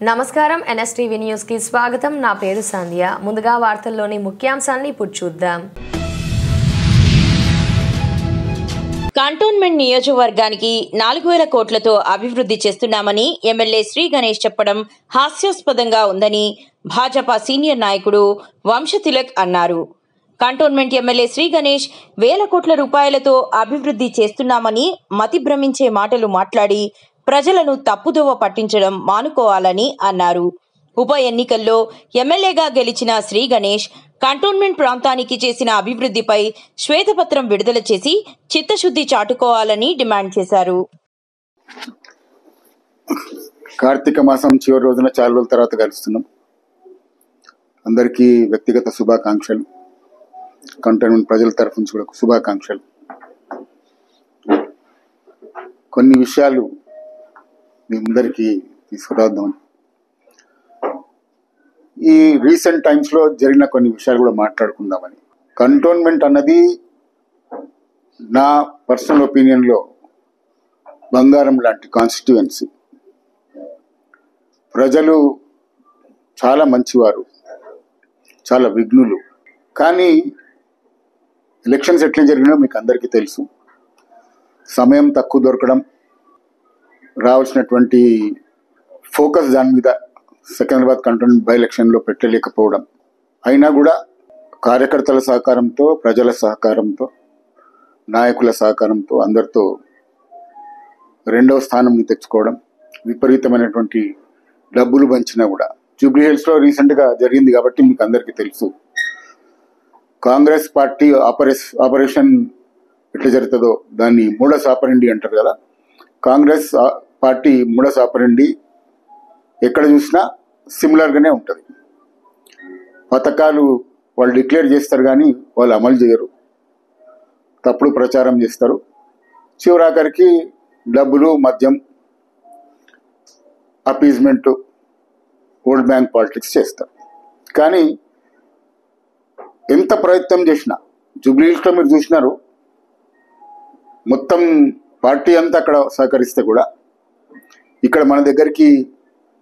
నమస్కారం NSTV news కి స్వాగతం. నా పేరు సంధ్య. ముందుగా వార్తల్లోని ముఖ్యాంశాలను ఇప్పుడు చూద్దాం. కంటోన్మెంట్ నియోజకవర్గానికి 4000 కోట్లతో అభివృద్ధి చేస్తున్నామని ఎమ్మెల్యే శ్రీ గణేష్ చెప్పడం హాస్యాస్పదంగా ఉందని భాజపా సీనియర్ నాయకుడు వంశతిలక్ అన్నారు. కంటోన్మెంట్ ఎమ్మెల్యే శ్రీ గణేష్ 1000 కోట్ల రూపాయలతో అభివృద్ధి చేస్తున్నామని మతి భ్రమించే మాటలు మాట్లాడి ప్రజలను తప్పుదోవ పట్టించడం మానుకోవాలని అన్నారు. ఉప ఎన్నికల్లో ఎమ్మెల్యేగా గెలిచిన శ్రీ గణేష్ కంటోన్మెంట్ ప్రాంతానికి చేసిన అభివృద్ధిపై శ్వేతపత్రం విడుదల చేసి చిత్తశుద్ధి చాటుకోవాలని డిమాండ్ చేశారు. కార్తీక మాసం చివరి రోజున చాలా రోజుల తర్వాత కలుస్తున్నాం. అందరికీ వ్యక్తిగత శుభాకాంక్షలు, కంటోన్మెంట్ ప్రజల తరఫు నుంచి కూడా శుభాకాంక్షలు. కొన్ని విషయాలు మీ ముందరికి తీసుకురాద్దామని, ఈ రీసెంట్ టైమ్స్లో జరిగిన కొన్ని విషయాలు కూడా మాట్లాడుకుందామని. కంటోన్మెంట్ అన్నది నా పర్సనల్ ఒపీనియన్లో బంగారం లాంటి కాన్స్టిట్యుయెన్సీ. ప్రజలు చాలా మంచివారు, చాలా విఘ్నులు. కానీ ఎలక్షన్స్ ఎట్లా జరిగినాయో మీకు అందరికీ తెలుసు. సమయం తక్కువ దొరకడం, రావాల్సినటువంటి ఫోకస్ దాని మీద సికింద్రాబాద్ కంటోన్మెంట్ బై ఎలక్షన్లో పెట్టలేకపోవడం, అయినా కూడా కార్యకర్తల సహకారంతో, ప్రజల సహకారంతో, నాయకుల సహకారంతో అందరితో 2వ స్థానం తెచ్చుకోవడం, విపరీతమైనటువంటి డబ్బులు పంచినా కూడా. జూబ్లీ హిల్స్లో రీసెంట్గా జరిగింది కాబట్టి మీకు అందరికీ తెలుసు. కాంగ్రెస్ పార్టీ ఆపరేషన్ ఎట్లా జరుగుతుందో దాన్ని మూడస్ ఆపరెండి అంటారు కదా. కాంగ్రెస్ పార్టీ మూడస్ ఆపరెండి ఎక్కడ చూసినా సిమిలర్గానే ఉంటుంది. పథకాలు వాళ్ళు డిక్లేర్ చేస్తారు కానీ వాళ్ళు అమలు చేయరు, తప్పుడు ప్రచారం చేస్తారు. చివరాఖరికి డబ్బులు, మద్యం, అపీజ్మెంట్, ఓల్డ్ బ్యాంక్ పాలిటిక్స్ చేస్తారు. కానీ ఎంత ప్రయత్నం చేసినా, జూబ్లీ హిల్స్లో మీరు చూసినారు, మొత్తం పార్టీ అంతా అక్కడ సహకరిస్తే కూడా ఇక్కడ మన దగ్గరికి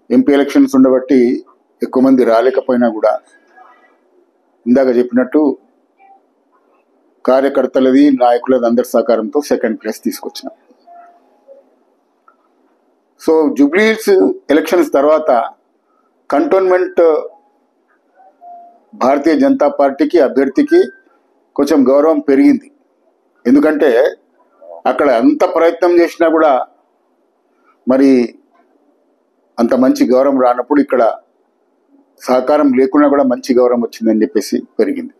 ఎంపీ ఎలక్షన్స్ ఉండబట్టి ఎక్కువ మంది రాలేకపోయినా కూడా ఇందాక చెప్పినట్టు కార్యకర్తలది, నాయకులది అందరి సహకారంతో 2nd ప్లేస్ తీసుకొచ్చినాం. సో జూబ్లీ హిల్స్ ఎలక్షన్స్ తర్వాత కంటోన్మెంట్ భారతీయ జనతా పార్టీకి, అభ్యర్థికి కొంచెం గౌరవం పెరిగింది. ఎందుకంటే అక్కడ అంత ప్రయత్నం చేసినా కూడా మరి అంత మంచి గౌరవం రానప్పుడు ఇక్కడ సహకారం లేకున్నా కూడా మంచి గౌరవం వచ్చిందని చెప్పేసి పెరిగింది.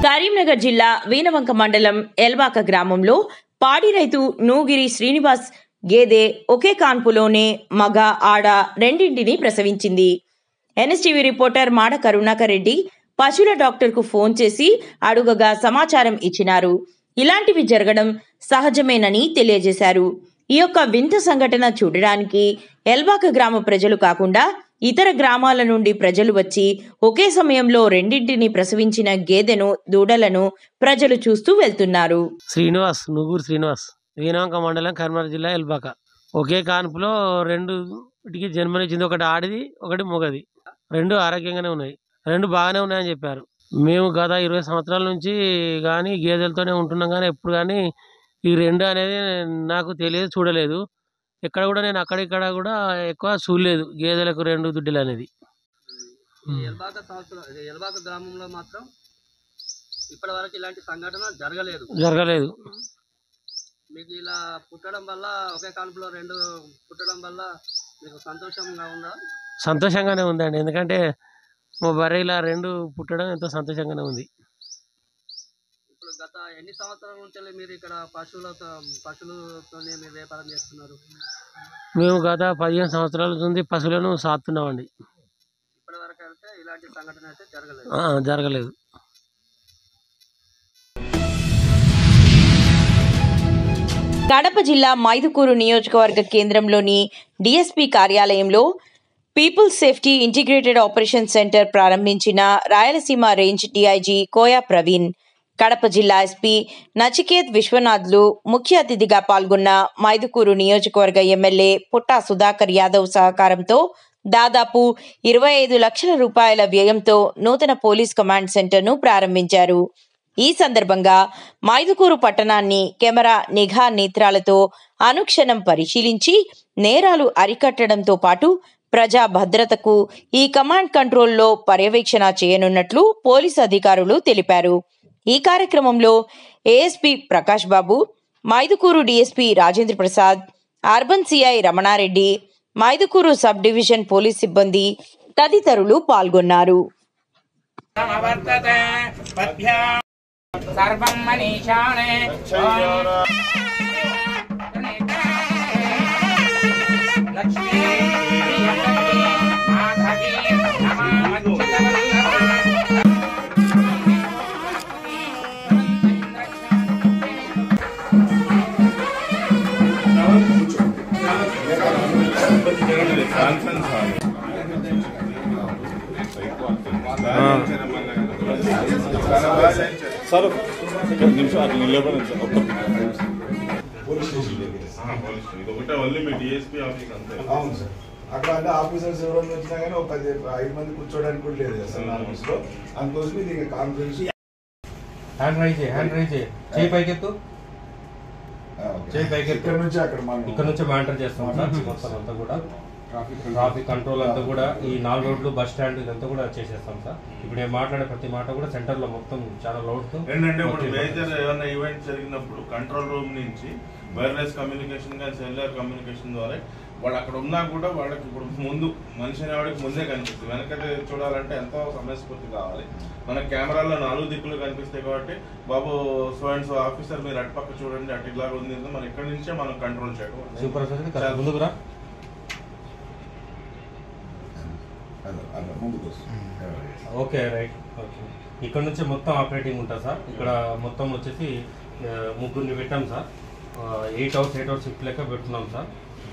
కరీంనగర్ జిల్లా వీణవంక మండలం ఎల్బాక గ్రామంలో పాడి రైతు నూగిరి శ్రీనివాస్ గేదె ఒకే కాన్పులోనే మగ, ఆడ రెండింటిని ప్రసవించింది. ఎన్ఎస్టీవీ రిపోర్టర్ మాడ కరుణాకర్ రెడ్డి పశువుల డాక్టర్కు ఫోన్ చేసి అడుగగా సమాచారం ఇచ్చినారు. ఇలాంటివి జరగడం సహజమేనని తెలియజేశారు. ఈ యొక్క వింత సంఘటన చూడడానికి ఎల్బాక గ్రామ ప్రజలు కాకుండా ఇతర గ్రామాల నుండి ప్రజలు వచ్చి ఒకే సమయంలో రెండింటిని ప్రసవించిన గేదెను, దూడలను ప్రజలు చూస్తూ వెళ్తున్నారు. నూగూరు శ్రీనివాస్, వీణవంక మండలం, కరీంనగర్ జిల్లా, ఎల్బాక. ఒకే కాన్పులో 2టికి జన్మనిచ్చింది. ఒకటి ఆడిది, ఒకటి మొగది. 2 ఆరోగ్యంగానే ఉన్నాయి, 2 బాగానే ఉన్నాయని చెప్పారు. మేము గత 20 సంవత్సరాల నుంచి కానీ గేదెలతోనే ఉంటున్నాం, కానీ ఎప్పుడు కానీ ఈ 2 అనేది నాకు తెలియదు, చూడలేదు. ఎక్కడ కూడా నేను అక్కడిక్కడ కూడా ఎక్కువ చూడలేదు గేదెలకు 2 దుడ్డులు అనేది. ఎల్బాక గ్రామంలో మాత్రం ఇప్పటి వరకు ఇలాంటి సంఘటన జరగలేదు. మీకు ఇలా పుట్టడం వల్ల, ఒకే కాన్పులో 2 పుట్టడం వల్ల మీకు సంతోషంగా ఉందా? సంతోషంగానే ఉందండి, ఎందుకంటే మా బర్రె ఇలా 2 పుట్టడం ఎంతో సంతోషంగానే ఉంది. ఇప్పుడు గత ఎన్ని సంవత్సరాల నుంచి మీరు ఇక్కడ పశువులతోనే మీరు వ్యాపారం చేస్తున్నారు? మేము గత 15 సంవత్సరాల నుండి పశువులను సాకుతున్నామండి. ఇప్పటి వరకు అయితే ఇలాంటి సంఘటన అయితే జరగలేదు. కడప జిల్లా మైదుకూరు నియోజకవర్గ కేంద్రంలోని డిఎస్పీ కార్యాలయంలో people's safety integrated operation centre ప్రారంభించిన రాయలసీమ రేంజ్ డీఐజీ కోయా ప్రవీణ్ కడప జిల్లా ఎస్పీ నచికేత్ విశ్వనాథ్లు ముఖ్య అతిథిగా పాల్గొన్న మైదుకూరు నియోజకవర్గ ఎమ్మెల్యే పుట్టా సుధాకర్ యాదవ్ సహకారంతో దాదాపు 25 లక్షల రూపాయల వ్యయంతో నూతన పోలీస్ కమాండ్ సెంటర్ను ప్రారంభించారు. ఈ సందర్భంగా మైదుకూరు పట్టణాన్ని కెమెరా నిఘా నేత్రాలతో అనుక్షణం పరిశీలించి నేరాలు అరికట్టడంతో పాటు ప్రజా భద్రతకు ఈ కమాండ్ కంట్రోల్లో పర్యవేక్షణ చేయనున్నట్లు పోలీసు అధికారులు తెలిపారు. ఈ కార్యక్రమంలో ASP Prakash Babu, Mydukur DSP Rajendra Prasad, urban CI Ramana Reddy, Mydukur sub division police సిబ్బంది తదితరులు పాల్గొన్నారు. సార్ నిమిషం అట్లా నిలబడి అవును సార్. అక్కడ అంటే ఆఫీసర్స్ ఎవరైనా వచ్చినా కానీ ఒక 5 మంది కూర్చోడానికి కూడా లేదు సార్ ఆఫీస్ లో. అందుకోసం ఇది కాన్ఫరెన్స్. హ్యాండ్ రైజ్ చేయి పైకెత్తు. ఇక్కడ నుంచి అక్కడ ఇక్కడ నుంచి మానిటర్ చేస్తాం సార్. మొత్తం అంతా కూడా ట్రాఫిక్ కంట్రోల్ అంతా కూడా ఈ 4 రోడ్లు బస్ స్టాండ్ ఇదంతా కూడా చేసేస్తాం సార్. ఇప్పుడు నేను మాట్లాడే ప్రతి మాట కూడా సెంటర్ లో మొత్తం చాలా లౌడ్ తో. ఏంటంటే ఇప్పుడు మేజర్ ఏమైనా ఈవెంట్ జరిగినప్పుడు కంట్రోల్ రూమ్ నుంచి వైర్లెస్ కమ్యూనికేషన్ కానీ సెల్యులర్ కమ్యూనికేషన్ ద్వారా వాళ్ళు అక్కడ ఉన్నా కూడా వాళ్ళకి ఇప్పుడు ముందు మనిషి అనేవాడికి ముందే కనిపిస్తుంది. వెనకైతే చూడాలంటే ఎంతో సమయస్ఫూర్తి కావాలి. మన కెమెరాలో 4 దిక్కులు కనిపిస్తాయి కాబట్టి బాబు సో అండ్ సో ఆఫీసర్ మీరు అటుపక్క చూడండి అటు ఇలాగా ఉంది మనం ఇక్కడ నుంచే మనం కంట్రోల్ చేయడం. సూపర్ ముందుకురా. Okay right. ఓకే ఇక్కడ నుంచి మొత్తం ఆపరేటింగ్ ఉంటుంది సార్. ఇక్కడ మొత్తం వచ్చేసి 3 పెట్టాం సార్. 8 hours షిఫ్ట్ లెక్క పెట్టున్నాం సార్.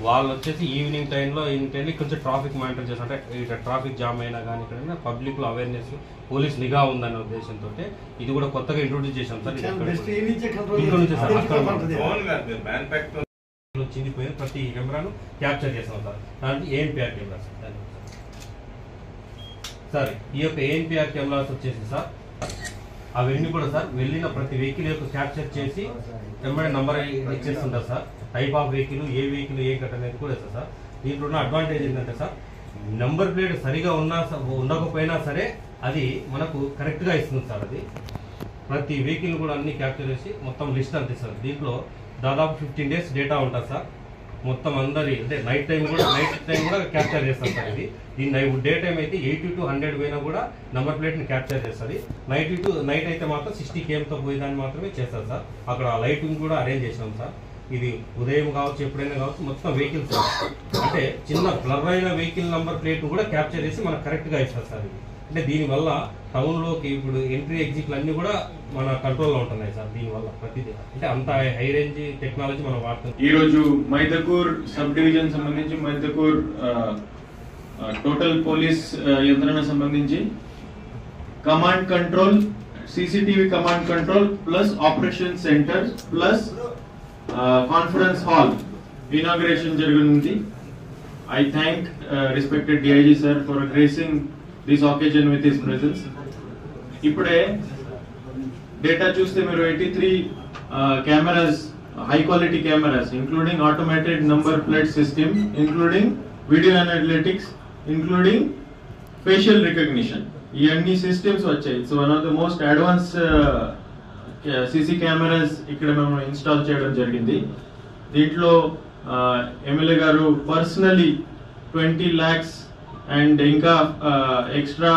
వాళ్ళు వచ్చేసి ఈవినింగ్ టైంలో ఇక్కడ నుంచి ట్రాఫిక్ మానిటర్ చేస్తాం. అంటే ఇక్కడ ట్రాఫిక్ జామ్ అయినా కానీ ఇక్కడ పబ్లిక్లో అవేర్నెస్ పోలీస్ నిఘా ఉందనే ఉద్దేశంతో ఇది కూడా కొత్తగా ఇంట్రొడ్యూస్ చేశాం సార్. ఇక్కడ నుంచి సార్ చిందిపోయిన ప్రతి కెమెరాను క్యాప్చర్ చేస్తాం సార్. దానికి ఏఎన్పిఆర్ కెమెరా సార్. ఈ యొక్క ఏఎన్పిఆర్ కెమెరాస్ వచ్చేసి సార్ అవన్నీ కూడా సార్ వెళ్ళిన ప్రతి వెహికల్ యొక్క క్యాప్చర్ చేసి వెంబడి నంబర్ ఇచ్చేస్తుంటారు సార్. టైప్ ఆఫ్ వెహికల్, ఏ వెహికల్ ఏ ఘటన అనేది కూడా ఇస్తారు సార్. దీంట్లో ఉన్న అడ్వాంటేజ్ ఏంటంటే సార్ నెంబర్ ప్లేట్ సరిగా ఉండకపోయినా సరే అది మనకు కరెక్ట్గా ఇస్తుంది సార్. అది ప్రతి వెహికల్ కూడా అన్ని క్యాప్చర్ చేసి మొత్తం లిస్ట్ అందిస్తారు. దీంట్లో దాదాపు 15 days డేటా ఉంటుంది సార్. మొత్తం అందరి అంటే నైట్ టైం కూడా క్యాప్చర్ చేస్తారు సార్. ఇది దీని డే టైం అయితే 80 to 100 పోయినా కూడా నంబర్ ప్లేట్ని క్యాప్చర్ చేస్తుంది. నైట్ అయితే మాత్రం 60 kmతో పోయేదాన్ని మాత్రమే చేస్తారు సార్. అక్కడ లైటింగ్ కూడా అరేంజ్ చేసాం సార్. ఇది ఉదయం కావచ్చు ఎప్పుడైనా కావచ్చు మొత్తం వెహికల్స్ అంటే చిన్న బ్లర్ అయిన వెహికల్ నంబర్ ప్లేట్ కూడా క్యాప్చర్ చేసి మనకు కరెక్ట్గా ఇస్తారు సార్. ఇది అంటే దీనివల్ల టౌన్లోకి ఇప్పుడు ఎంట్రీ ఎగ్జిట్లు అన్నీ కూడా మన కంట్రోల్లో ఉంటున్నాయి సార్. దీనివల్ల ప్రతిదీ అంటే అంత హై రేంజ్ టెక్నాలజీ మనం వాడుతున్నాం. ఈరోజు మైదకూర్ సబ్ డివిజన్ సంబంధించి మైదకూర్ టోటల్ పోలీస్ యంత్రణ సంబంధించి command control, CCTV command control plus operation centre plus conference hall inauguration జరగనుంది. I thank respected DIG sir for gracing this occasion with his presence. ఇప్పుడే data చూస్తే మీరు 83 cameras, high quality cameras including automated number plate system, including video analytics, including facial recognition, ఈ అన్ని systems వచ్చాయి. So one of the most advance CC cameras ఇక్కడ మేము install చేయడం జరిగింది. దీంట్లో ఎమ్మెల్యే గారు పర్సనలీ 20 lakhs అండ్ ఇంకా ఎక్స్ట్రా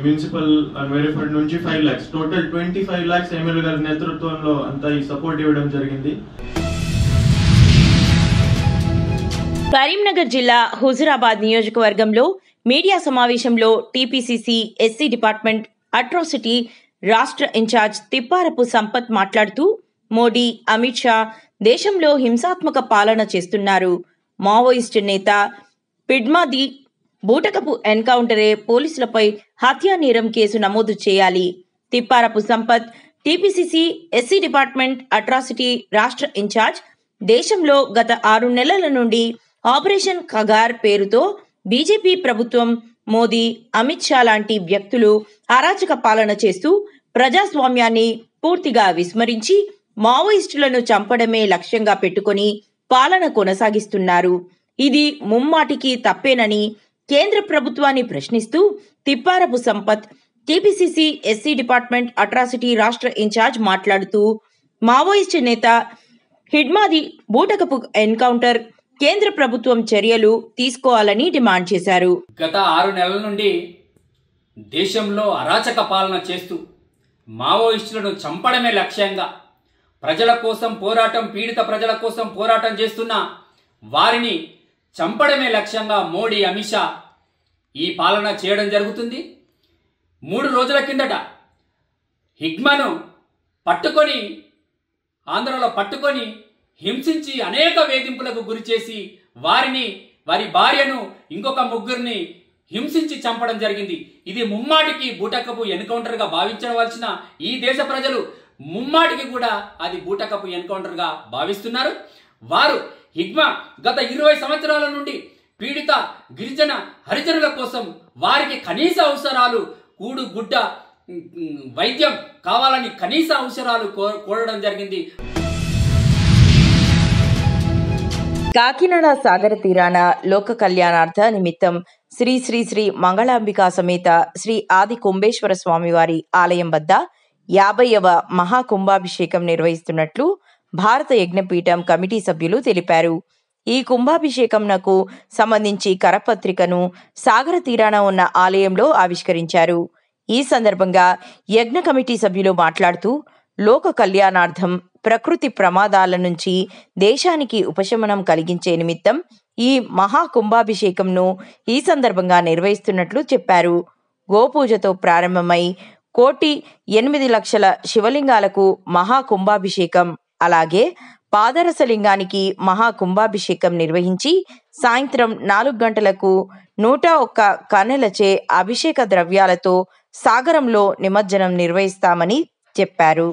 మున్సిపల్ అండ్ వేరే ఫండ్ నుంచి 5 lakhs, టోటల్ 25 lakhs ఎమ్మెల్యే గారి నేతృత్వంలో అంతా ఈ సపోర్ట్ ఇవ్వడం జరిగింది. కరీంనగర్ జిల్లా హుజురాబాద్ నియోజకవర్గంలో మీడియా సమావేశంలో టీపీసీసీ ఎస్సీ డిపార్ట్మెంట్ అట్రాసిటీ రాష్ట్ర ఇన్ఛార్జ్ తిప్పారపు సంపత్ మాట్లాడుతూ మోడీ, అమిత్ షా దేశంలో హింసాత్మక పాలన చేస్తున్నారు. మావోయిస్టు నేత పిడ్మాది బూటకపు ఎన్కౌంటరే పోలీసులపై హత్యా నేరం కేసు నమోదు చేయాలి. Thipparapu Sampath TPCC SC department atrocity రాష్ట్ర ఇన్ఛార్జ్ దేశంలో గత 6 నెలల నుండి ఆపరేషన్ ఖగార్ పేరుతో బీజేపీ ప్రభుత్వం మోదీ అమిత్ షా లాంటి వ్యక్తులు అరాచక పాలన చేస్తూ ప్రజాస్వామ్యాన్ని పూర్తిగా విస్మరించి మావోయిస్టులను చంపడమే లక్ష్యంగా పెట్టుకొని పాలన కొనసాగిస్తున్నారు. ఇది ముమ్మాటికి తప్పేనని కేంద్ర ప్రభుత్వాన్ని ప్రశ్నిస్తూ Thipparapu Sampath TPCC SC department atrocity రాష్ట్ర ఇన్ఛార్జ్ మాట్లాడుతూ మావోయిస్టు నేత హిడ్మాది బూటకపు ఎన్కౌంటర్ కేంద్ర ప్రభుత్వం చర్యలు తీసుకోవాలని డిమాండ్ చేశారు. గత 6 నెలల నుండి దేశంలో అరాచక పాలన చేస్తూ మావోయిస్టులను చంపడమే లక్ష్యంగా ప్రజల కోసం పోరాటం, పీడిత ప్రజల కోసం పోరాటం చేస్తున్న వారిని చంపడమే లక్ష్యంగా మోడీ, అమిత్ షా ఈ పాలన చేయడం జరుగుతుంది. 3 రోజుల కిందట హిగ్మాను పట్టుకొని ఆంధ్రలో పట్టుకొని హింసించి అనేక వేధింపులకు గురి చేసి వారి భార్యను ఇంకొక 3 హింసించి చంపడం జరిగింది. ఇది ముమ్మాటికి బూటకపు ఎన్కౌంటర్గా భావించవలసిన ఈ దేశ ప్రజలు ముమ్మాటికి కూడా అది బూటకపు ఎన్కౌంటర్గా భావిస్తున్నారు. వారు హిగ్మా గత 20 సంవత్సరాల నుండి పీడిత గిరిజన హరిజనుల కోసం వారికి కనీస అవసరాలు కూడు గుడ్డ వైద్యం కావాలని కనీస అవసరాలు కోరడం జరిగింది. కాకినాడ సాగర తీరాన లోక కళ్యాణార్థ నిమిత్తం శ్రీ శ్రీ శ్రీ మంగళాంబికా సమేత శ్రీ ఆది కుంభేశ్వర స్వామివారి ఆలయం వద్ద 50వ మహాకుంభాభిషేకం నిర్వహిస్తున్నట్లు భారత యజ్ఞపీఠం కమిటీ సభ్యులు తెలిపారు. ఈ కుంభాభిషేకంనకు సంబంధించి కరపత్రికను సాగర తీరాన ఉన్న ఆలయంలో ఆవిష్కరించారు. ఈ సందర్భంగా యజ్ఞ కమిటీ సభ్యులు మాట్లాడుతూ లోక కళ్యాణార్థం ప్రకృతి ప్రమాదాల నుంచి దేశానికి ఉపశమనం కలిగించే నిమిత్తం ఈ మహాకుంభాభిషేకంను ఈ సందర్భంగా నిర్వహిస్తున్నట్లు చెప్పారు. గోపూజతో ప్రారంభమై 1,08,00,000 శివలింగాలకు మహాకుంభాభిషేకం, అలాగే పాదరసలింగానికి మహాకుంభాభిషేకం నిర్వహించి సాయంత్రం 4 గంటలకు 101 కన్నెలచే అభిషేక ద్రవ్యాలతో సాగరంలో నిమజ్జనం నిర్వహిస్తామని చెప్పారు.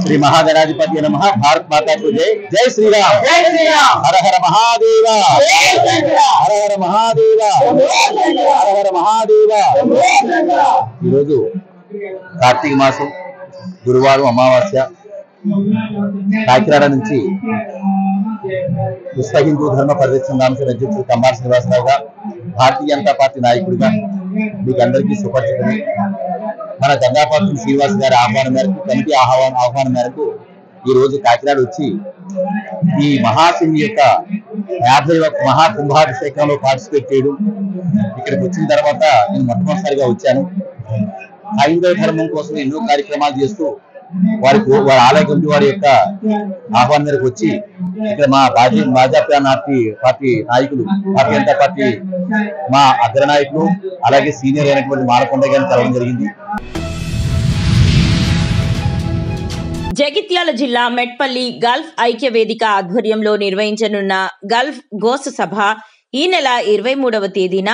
श्री महागणाधिपति नमः। भारत माता को जय। जय श्री राम। जय श्री राम। हर हर महादेव। हर हर महादेव। हर हर महादेव। कार्तिक मासम गुरुवार अमावास्या కాకినాడ నుంచి విశ్వ హిందూ ధర్మ పరిరక్షణ సంస్థ అధ్యక్షుడు కంబార శ్రీనివాసరావు గారు, భారతీయ జనతా పార్టీ నాయకుడిగా మీకు అందరికీ సుపరిచితులు. మన గంగాపాత్ర శ్రీనివాస్ గారి ఆహ్వానం మేరకు, కమిటీ ఆహ్వానం మేరకు ఈ రోజు కాకినాడ వచ్చి ఈ మహాసింగ్ యొక్క 51 మహాకుంభాభిషేకంలో పార్టిసిపేట్ చేయడం. ఇక్కడికి వచ్చిన తర్వాత నేను మొట్టమొదటిసారిగా వచ్చాను. హైందవ ధర్మం కోసం ఎన్నో కార్యక్రమాలు చేస్తూ వారి ఆలయ కమిటీ వారి యొక్క ఆహ్వానం మేరకు వచ్చి ఇక్కడ మా భాజపా పార్టీ నాయకులు, భారతీయ జనతా పార్టీ మా అగ్రనాయకులు, అలాగే సీనియర్ అయినటువంటి మాలకొండ గారిని కలవడం జరిగింది. జగిత్యాల జిల్లా మెట్పల్లి గల్ఫ్ ఐక్య వేదిక ఆధ్వర్యంలో నిర్వహించనున్న గల్ఫ్ గోస సభ ఈ నెల 23వ తేదీన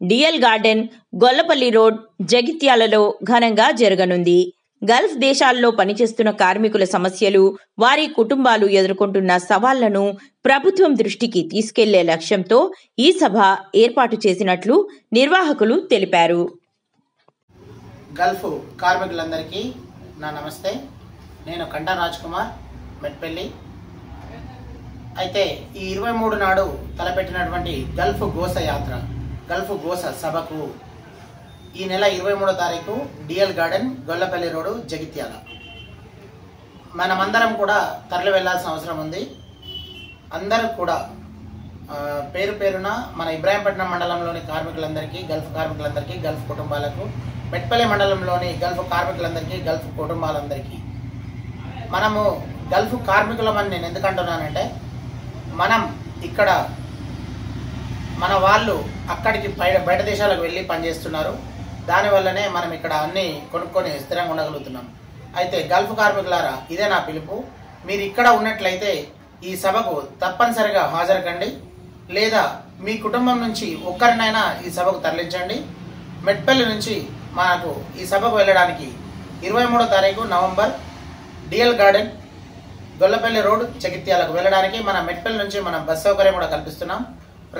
డిఎల్ గార్డెన్, గొల్లపల్లి రోడ్, జగిత్యాలలో ఘనంగా జరగనుంది. గల్ఫ్ దేశాల్లో పనిచేస్తున్న కార్మికుల సమస్యలు, వారి కుటుంబాలు ఎదుర్కొంటున్న సవాళ్లను ప్రభుత్వం దృష్టికి తీసుకెళ్లే లక్ష్యంతో ఈ సభ ఏర్పాటు చేసినట్లు నిర్వాహకులు తెలిపారు. గల్ఫ్ కార్మికులందరికీ నా నమస్తే. నేను కంటా రాజ్ కుమార్, మెట్పల్లి. అయితే ఈ 23 నాడు తలపెట్టినటువంటి గల్ఫ్ గోస యాత్ర, గల్ఫ్ గోస సభకు ఈ నెల 23వ తారీఖు DL garden, Gollapalli road, Jagtial మనమందరం కూడా తరలి వెళ్లాల్సిన అవసరం ఉంది. అందరూ కూడా పేరు పేరున మన ఇబ్రాహీంపట్నం మండలంలోని కార్మికులందరికీ, గల్ఫ్ కార్మికులందరికీ, గల్ఫ్ కుటుంబాలకు, మెట్పల్లి మండలంలోని గల్ఫ్ కార్మికులందరికీ, గల్ఫ్ కుటుంబాలందరికీ, మనము గల్ఫ్ కార్మికులమని నేను ఎందుకంటున్నానంటే, మనం ఇక్కడ మన వాళ్ళు అక్కడికి బయట దేశాలకు వెళ్ళి పనిచేస్తున్నారు. దానివల్లనే మనం ఇక్కడ అన్నీ కొనుక్కొని స్థిరంగా ఉండగలుగుతున్నాం. అయితే గల్ఫ్ కార్మికులారా, ఇదే నా పిలుపు. మీరు ఇక్కడ ఉన్నట్లయితే ఈ సభకు తప్పనిసరిగా హాజరు కండి, లేదా మీ కుటుంబం నుంచి ఒక్కరినైనా ఈ సభకు తరలించండి. మెట్పల్లి నుంచి మనకు ఈ సభకు వెళ్ళడానికి 23వ తారీఖు November DL garden, Gollapalli road, జగిత్యాలకు వెళ్ళడానికి మన మెట్పల్లి నుంచి మనం బస్ సౌకర్యం కూడా కల్పిస్తున్నాం.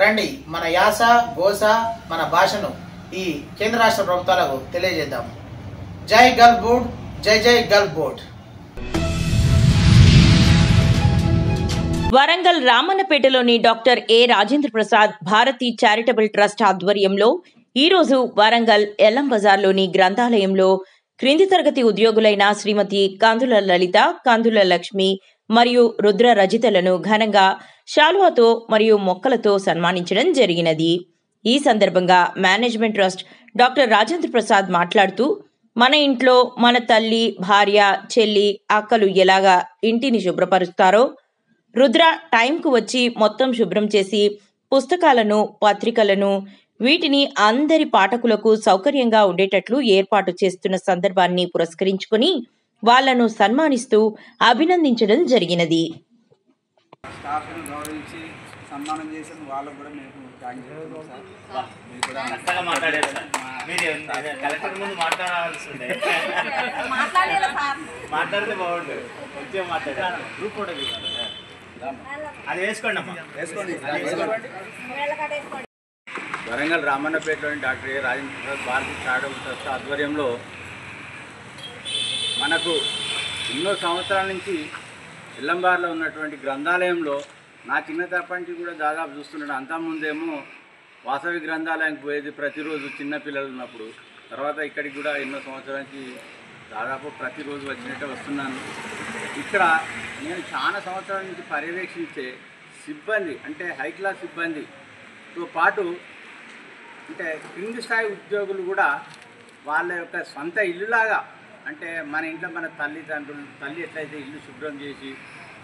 రండి, మన యాస, గోస, మన భాషను ఈ కేంద్ర రాష్ట్ర ప్రభుత్వాలకు తెలియజేద్దాం. జై గల్ఫ్ బోర్డ్, జై జై గల్ఫ్ బోర్డ్. వరంగల్ రామన్నపేటలోని doctor A Rajendra Prasad Bharati charitable trust ఆధ్వర్యంలో ఈరోజు వరంగల్ ఎల్లం బజార్లోని గ్రంథాలయంలో క్రింది తరగతి ఉద్యోగులైన శ్రీమతి కందుల లలిత, కందుల లక్ష్మి మరియు రుద్ర రజితలను ఘనంగా శాలువాతో మరియు మొక్కలతో సన్మానించడం జరిగినది. ఈ సందర్భంగా management trust doctor Rajendra Prasad మాట్లాడుతూ, మన ఇంట్లో మన తల్లి, భార్య, చెల్లి, అక్కలు ఎలాగా ఇంటిని శుభ్రపరుస్తారో, రుద్ర టైంకు వచ్చి మొత్తం శుభ్రం చేసి పుస్తకాలను, పత్రికలను, వీటిని అందరి పాఠకులకు సౌకర్యంగా ఉండేటట్లు ఏర్పాటు చేస్తున్న సందర్భాన్ని పురస్కరించుకుని వాళ్లను సన్మానిస్తూ అభినందించడం జరిగినది. స్టాఫ్ను గౌరవించి సన్మానం చేసిన వాళ్ళకు కూడా మేము థ్యాంక్ యూ సార్. మీరు కూడా మాట్లాడారు సార్. మీరు కలెక్టర్ ముందు మాట్లాడాల్సిందే, మాట్లాడితే బాగుంటుంది. మంచిగా మాట్లాడారు. గ్రూప్ ఫోటో అది వేసుకోండి అమ్మా, వేసుకోండి. వరంగల్ రామన్నపేటలోని doctor A Rajendra Prasad Bharati charitable trust ఆధ్వర్యంలో మనకు ఎన్నో సంవత్సరాల నుంచి ఇల్లంబార్లో ఉన్నటువంటి గ్రంథాలయంలో నా చిన్నతప్పటి నుంచి కూడా దాదాపు చూస్తున్నాడు. అంతకుముందేమో వాసవి గ్రంథాలయానికి పోయేది ప్రతిరోజు చిన్నపిల్లలు ఉన్నప్పుడు. తర్వాత ఇక్కడికి కూడా ఎన్నో సంవత్సరాల నుంచి దాదాపు ప్రతిరోజు వచ్చినట్టే వస్తున్నాను. ఇక్కడ నేను చాలా సంవత్సరాల నుంచి పర్యవేక్షించే సిబ్బంది, అంటే హై క్లాస్ సిబ్బందితో పాటు అంటే క్రింది స్థాయి ఉద్యోగులు కూడా వాళ్ళ యొక్క సొంత ఇల్లులాగా, అంటే మన ఇంట్లో మన తల్లి ఎట్లయితే ఇల్లు శుభ్రం చేసి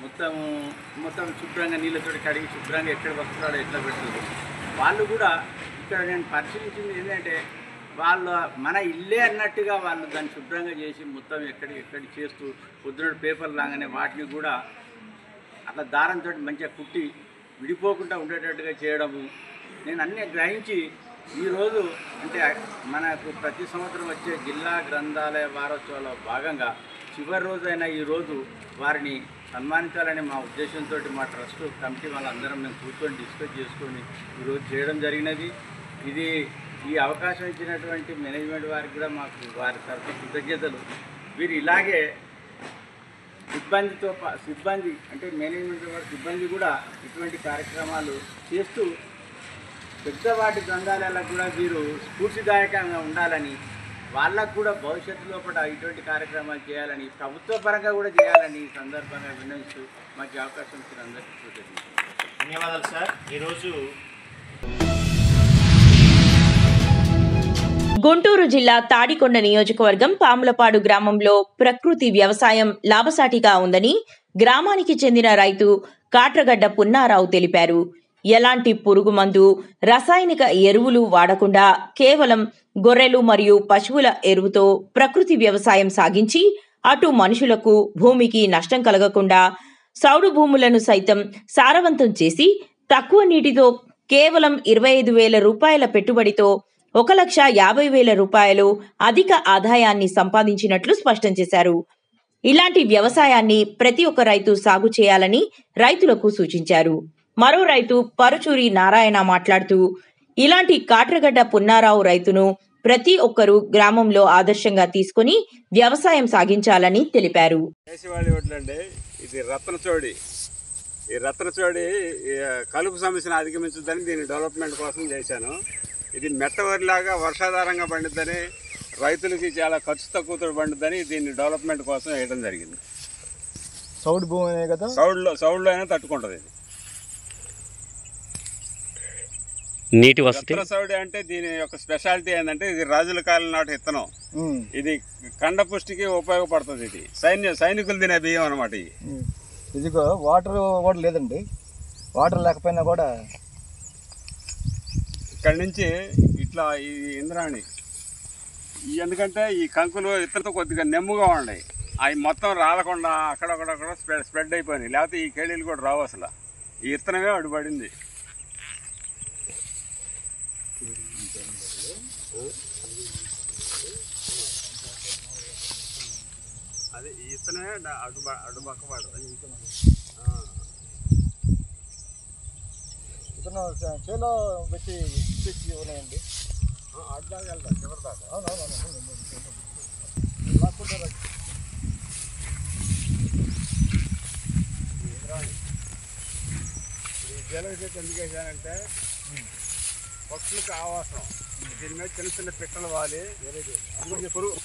మొత్తం శుభ్రంగా నీళ్ళతో కడిగి శుభ్రంగా ఎక్కడ వస్తున్నాడో ఎట్లా పెడుతుంది, వాళ్ళు కూడా ఇక్కడ నేను పరిశీలించింది ఏంటంటే వాళ్ళ మన ఇల్లే అన్నట్టుగా వాళ్ళు దాన్ని శుభ్రంగా చేసి మొత్తం ఎక్కడి చేస్తూ పొద్దున పేపర్లు లాగానే వాటిని కూడా అట్లా దారంతో మంచిగా కుట్టి విడిపోకుండా ఉండేటట్టుగా చేయడము నేను అన్నీ గ్రహించి ఈరోజు అంటే మనకు ప్రతి సంవత్సరం వచ్చే జిల్లా గ్రంథాలయ వారోత్సవాల్లో భాగంగా చివరి రోజైన ఈరోజు వారిని సన్మానించాలని మా ఉద్దేశంతో మా ట్రస్ట్ కమిటీ వాళ్ళందరం మేము కూర్చొని డిస్కస్ చేసుకొని ఈరోజు చేయడం జరిగినది. ఇది ఈ అవకాశం ఇచ్చినటువంటి మేనేజ్మెంట్ వారికి కూడా మాకు వారి తరఫు కృతజ్ఞతలు. వీరు ఇలాగే సిబ్బంది అంటే మేనేజ్మెంట్ వారి సిబ్బంది కూడా ఇటువంటి కార్యక్రమాలు చేస్తూ పెద్దవాటి గ్రంథాలయాలకు కూడా వీరు స్ఫూర్తిదాయకంగా ఉండాలని, వాళ్ళకు కూడా భవిష్యత్తులో కూడా ఇటువంటి కార్యక్రమాలు చేయాలని, ప్రభుత్వ పరంగా కూడా చేయాలని ఈ సందర్భంగా విన్నవిస్తూ మాకు అవకాశం ఇచ్చిన అందరికీ కృతజ్ఞతలు. ధన్యవాదాలు సార్. ఈరోజు గుంటూరు జిల్లా తాడికొండ నియోజకవర్గం పాములపాడు గ్రామంలో ప్రకృతి వ్యవసాయం లాభసాటిగా ఉందని గ్రామానికి చెందిన రైతు కాట్రగడ్డ పున్నారావు తెలిపారు. ఎలాంటి పురుగు మందు, రసాయనిక ఎరువులు వాడకుండా కేవలం గొర్రెలు మరియు పశువుల ఎరువుతో ప్రకృతి వ్యవసాయం సాగించి అటు మనుషులకు భూమికి నష్టం కలగకుండా సౌడు భూములను సైతం సారవంతం చేసి తక్కువ నీటితో కేవలం 25,000 రూపాయల పెట్టుబడితో 1,50,000 రూపాయలు అధిక ఆదాయాన్ని సంపాదించినట్లు స్పష్టం చేశారు. ఇలాంటి వ్యవసాయాన్ని ప్రతి ఒక్క రైతు సాగు చేయాలని రైతులకు సూచించారు. మరో రైతు పరుచూరి నారాయణ మాట్లాడుతూ ఇలాంటి కాట్రగడ్డ పున్నారావు రైతును ప్రతి ఒక్కరూ గ్రామంలో ఆదర్శంగా తీసుకుని వ్యవసాయం సాగించాలని తెలిపారు. ఇది రత్నచోడి. ఈ రత్నచోడి కలుపు సమస్యను అధిగమించదని దీని డెవలప్మెంట్ కోసం చేశాను. ఇది మెట్టవరిలాగా వర్షాధారంగా పండుద్దని, రైతులకి చాలా ఖర్చు తక్కువతో పండుద్దని దీన్ని డెవలప్మెంట్ కోసం వేయడం జరిగింది. సౌడ్ భూమి కదా, సౌడ్లో అయినా తట్టుకుంటుంది. ఇది నీటి వసతి సౌడి అంటే దీని యొక్క స్పెషాలిటీ ఏంటంటే ఇది రాజుల కాలం నాటి విత్తనం. ఇది కండ పుష్టికి ఉపయోగపడుతుంది. ఇది సైనికులు తినే బియ్యం అనమాట. ఇదిగో వాటర్ కూడా లేదండి. వాటర్ లేకపోయినా కూడా ఇక్కడ నుంచి ఇట్లా ఈ ఇంద్రాణి ఎందుకంటే ఈ కంకులు ఇత్తనతో కొద్దిగా నెమ్ముగా ఉన్నాయి. అవి మొత్తం రాలకుండా అక్కడక్కడ స్ప్రెడ్ అయిపోయినాయి. లేకపోతే ఈ కేళీలు కూడా రావు. అసలు ఈ ఇత్తనమే అడ్డుపడింది. అదే ఈ ఇత్తనమే అడ్డుపక్కబడదు. ఇతను చేలో పెట్టి ఉన్నాయండి. అడ్డాగా వెళ్తాం చివరి దాకా. లాక్కుంటారు. ఈ జలం చెట్టు ఎందుకు వేసానంటే పక్షులకు ఆవాసం. దీని మీద చిన్న చిన్న పిట్టలు వాలి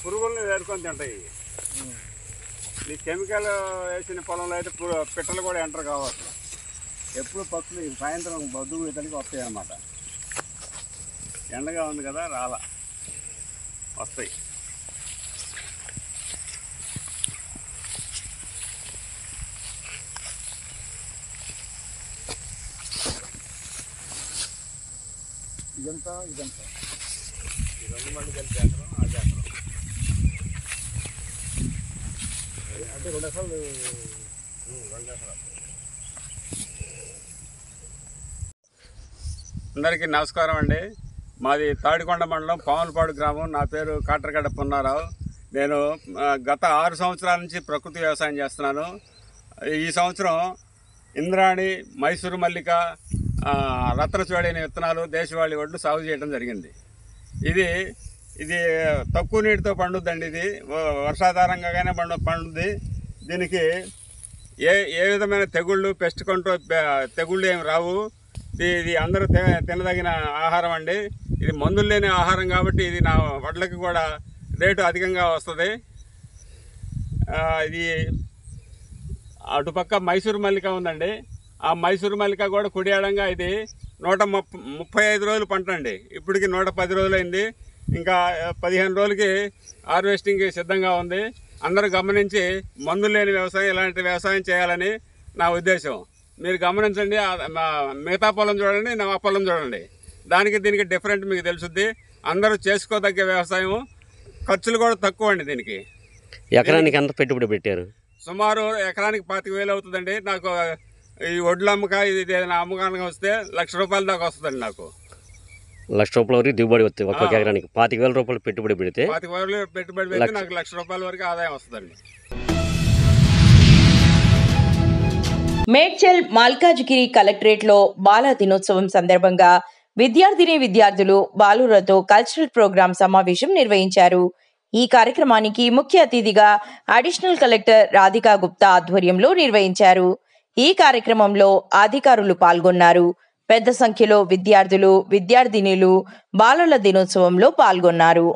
పురుగులను వేరుకొని తింటాయి. ఈ కెమికల్ వేసిన పొలంలో అయితే పిట్టలు కూడా ఎంటర్ కావచ్చు. ఎప్పుడు పక్షులు సాయంత్రం బొద్దు ఇతనికి వస్తాయి అన్నమాట. ఎండగా ఉంది కదా రాలా వస్తాయి. ఇదంతా ఈ 2 మళ్ళీ కలిపి ఎకరం అది ఎకరం అంటే 2 ఎకరాలు. 2 ఎకరాలు. అందరికీ నమస్కారం అండి. మాది తాడికొండ మండలం పాములపాడు గ్రామం. నా పేరు కాట్రగడ్డ పున్నారావు. నేను గత 6 సంవత్సరాల నుంచి ప్రకృతి వ్యవసాయం చేస్తున్నాను. ఈ సంవత్సరం ఇంద్రాణి, మైసూరు మల్లిక, రత్నచోడి అనే విత్తనాలు, దేశవాళీ వడ్లు సాగు చేయడం జరిగింది. ఇది తక్కువ నీటితో పండుద్దండి. ఇది వర్షాధారంగానే పండుద్ది. దీనికి ఏ విధమైన తెగుళ్ళు, పెస్ట్ కంట్రోల్ తెగుళ్ళు ఏమి రావు. ఇది అందరూ తినదగిన ఆహారం అండి. ఇది మందులు లేని ఆహారం కాబట్టి ఇది నా వడ్లకి కూడా రేటు అధికంగా వస్తుంది. ఇది అటుపక్క మైసూరు మల్లిక ఉందండి. ఆ మైసూరు మల్లిక కూడా కుడియాడంగా ఇది 135 రోజులు పంట అండి. ఇప్పటికి 110 రోజులైంది. ఇంకా 15 రోజులకి హార్వెస్టింగ్కి సిద్ధంగా ఉంది. అందరూ గమనించి మందులు లేని వ్యవసాయం, ఇలాంటి వ్యవసాయం చేయాలని నా ఉద్దేశం. మీరు గమనించండి. మిగతా పొలం చూడండి, నా పొలం చూడండి. దానికి దీనికి డిఫరెంట్ మీకు తెలుసుద్ది. అందరూ చేసుకోదగ్గ వ్యవసాయం. ఖర్చులు కూడా తక్కువ అండి. దీనికి ఎకరానికి ఎంత పెట్టుబడి పెట్టారు? సుమారు ఎకరానికి 25,000 అవుతుందండి. నాకు ఈ వడ్ల ఇది ఏదైనా అమ్మకానికి వస్తే ₹1,00,000 దాకా వస్తుందండి. నాకు ₹1,00,000 వరకు దిగుబడి వస్తుంది. ఒక్కొక్క ఎకరానికి ₹25,000 పెట్టుబడి పెడితే 25,000 పెట్టుబడి పెడితే నాకు ₹1,00,000 వరకు ఆదాయం వస్తుందండి. మేడ్చల్ మల్కాజ్గిరి కలెక్టరేట్లో బాల దినోత్సవం సందర్భంగా విద్యార్థులు బాలురతో కల్చరల్ ప్రోగ్రాం సమావేశం నిర్వహించారు. ఈ కార్యక్రమానికి ముఖ్య అతిథిగా అడిషనల్ కలెక్టర్ రాధికా గుప్తా ఆధ్వర్యంలో నిర్వహించారు. ఈ కార్యక్రమంలో అధికారులు పాల్గొన్నారు. పెద్ద సంఖ్యలో విద్యార్థులు, విద్యార్థినులు బాలల దినోత్సవంలో పాల్గొన్నారు.